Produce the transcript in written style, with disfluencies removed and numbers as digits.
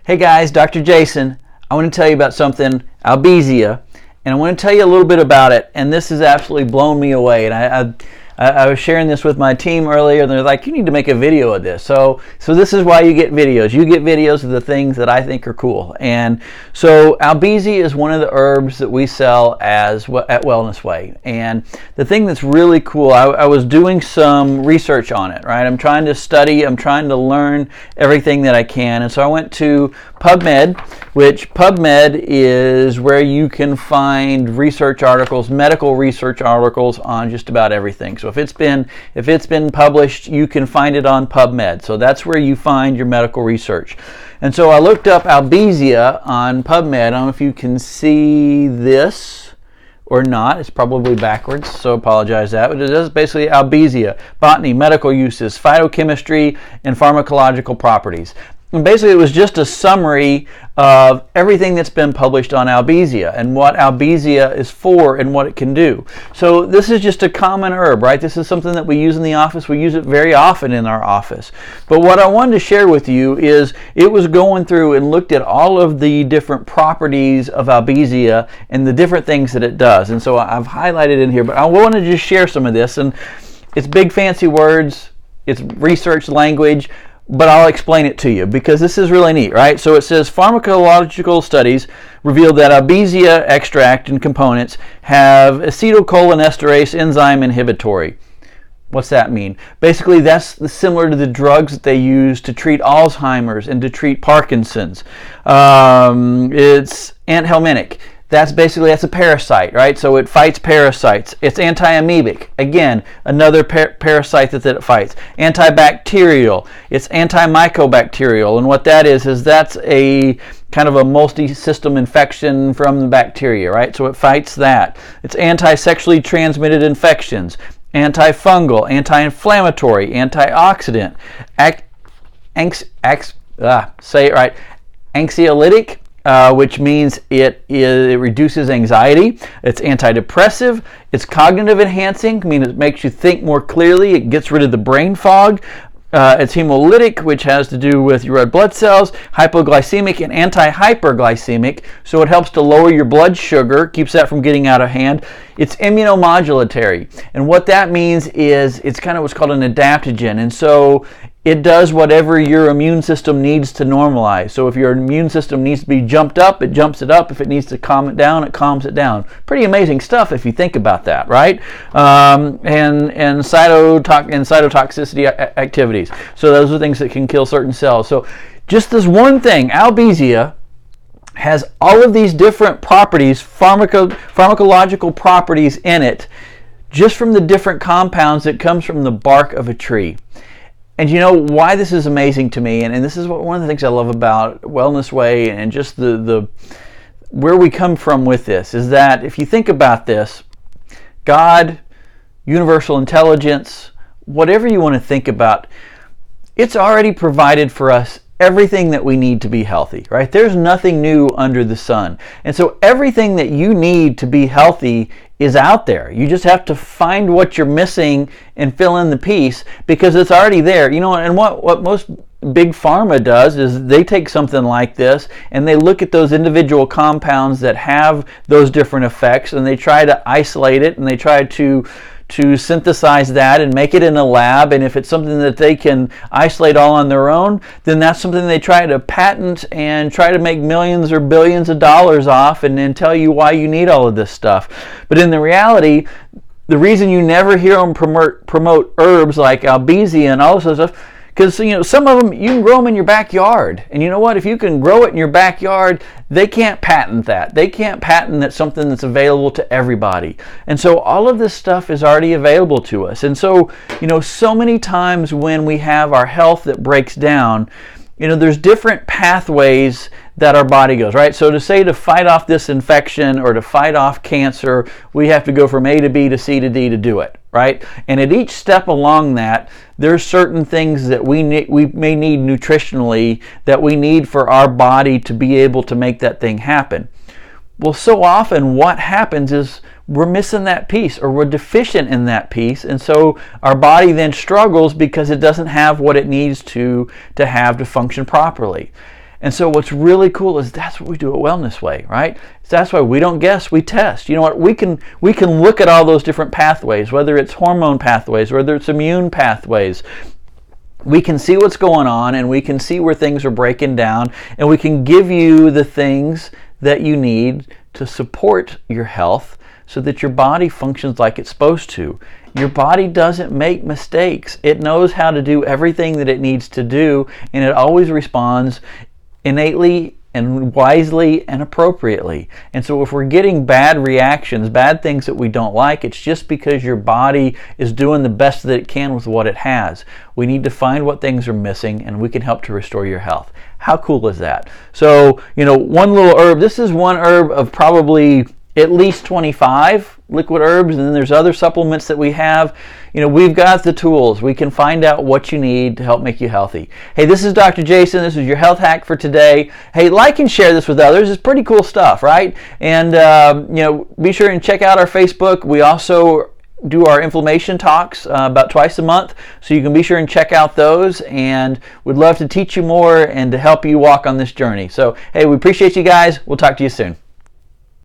Hey guys, Dr. Jason. I want to tell you about something, Albizia, and I want to tell you a little bit about it, and this has absolutely blown me away. And I was sharing this with my team earlier, and they're like, you need to make a video of this. So this is why you get videos. You get videos of the things that I think are cool. And so Albizia is one of the herbs that we sell at Wellness Way. And the thing that's really cool, I was doing some research on it, right? I'm trying to study, I'm trying to learn everything that I can. And so I went to PubMed, which PubMed is where you can find research articles, medical research articles on just about everything. So if it's been published, you can find it on PubMed. So that's where you find your medical research. And so I looked up Albizia on PubMed. I don't know if you can see this or not. It's probably backwards, so apologize that. But it is basically Albizia, botany, medical uses, phytochemistry, and pharmacological properties. And basically, it was just a summary of everything that's been published on Albizia and what Albizia is for and what it can do. So this is just a common herb, right? This is something that we use in the office. We use it very often in our office. But what I wanted to share with you is it was going through and looked at all of the different properties of Albizia and the different things that it does. And so I've highlighted in here, but I wanted to just share some of this. And it's big fancy words. It's research language. But I'll explain it to you because this is really neat, right? So it says pharmacological studies revealed that Albizia extract and components have acetylcholinesterase enzyme inhibitory. What's that mean? Basically, that's similar to the drugs that they use to treat Alzheimer's and to treat Parkinson's. It's Hemolytic. That's a parasite, right? So it fights parasites. It's anti-amoebic. Again, another parasite that it fights. Antibacterial. It's antimycobacterial. And what that is that's a kind of a multi-system infection from the bacteria, right? So it fights that. It's anti-sexually transmitted infections. Antifungal, anti-inflammatory, antioxidant. Say it right. Anxiolytic. Which means it reduces anxiety. It's antidepressive. It's cognitive enhancing, meaning it makes you think more clearly. It gets rid of the brain fog. It's hemolytic, which has to do with your red blood cells, hypoglycemic and anti-hyperglycemic, so it helps to lower your blood sugar, keeps that from getting out of hand. It's immunomodulatory, and what that means is it's kind of what's called an adaptogen, and so it does whatever your immune system needs to normalize. So if your immune system needs to be jumped up, it jumps it up. If it needs to calm it down, it calms it down. Pretty amazing stuff if you think about that, right? And cytotoxicity activities. So those are things that can kill certain cells. So just this one thing, Albizia has all of these different properties, pharmacological properties in it, just from the different compounds that comes from the bark of a tree. And you know why this is amazing to me, and this is one of the things I love about Wellness Way and just the where we come from with this, is that if you think about this, God, universal intelligence, whatever you want to think about, it's already provided for us everything that we need to be healthy, right? There's nothing new under the sun. And so everything that you need to be healthy is out there. You just have to find what you're missing and fill in the piece because it's already there. You know, and what most big pharma does is they take something like this and they look at those individual compounds that have those different effects and they try to isolate it and they try to synthesize that and make it in a lab, and if it's something that they can isolate all on their own, then that's something they try to patent and try to make millions or billions of dollars off and then tell you why you need all of this stuff. But in the reality, the reason you never hear them promote herbs like Albizia and all this other stuff, because some of them you can grow them in your backyard, and you know what? If you can grow it in your backyard, they can't patent that. They can't patent that something that's available to everybody. And so all of this stuff is already available to us. And so so many times when we have our health that breaks down, there's different pathways that our body goes, right? So to fight off this infection or to fight off cancer, we have to go from A to B to C to D to do it, right? And at each step along that, there's certain things that we may need nutritionally that we need for our body to be able to make that thing happen. Well, so often what happens is we're missing that piece or we're deficient in that piece, and so our body then struggles because it doesn't have what it needs to have to function properly. And so what's really cool is that's what we do at Wellness Way, right? So that's why we don't guess, we test. You know what? We can look at all those different pathways, whether it's hormone pathways, whether it's immune pathways. We can see what's going on, and we can see where things are breaking down, and we can give you the things that you need to support your health so that your body functions like it's supposed to. Your body doesn't make mistakes. It knows how to do everything that it needs to do, and it always responds innately and wisely and appropriately. And so if we're getting bad reactions, bad things that we don't like, it's just because your body is doing the best that it can with what it has. We need to find what things are missing, and we can help to restore your health. How cool is that? So, you know, one little herb, this is one herb of probably at least 25 liquid herbs, and then there's other supplements that we have. You know, we've got the tools. We can find out what you need to help make you healthy. Hey, this is Dr. Jason. This is your health hack for today. Hey, like and share this with others. It's pretty cool stuff, right? And, you know, be sure and check out our Facebook. We also do our inflammation talks about twice a month, so you can be sure and check out those, and we'd love to teach you more and to help you walk on this journey. So, hey, we appreciate you guys. We'll talk to you soon.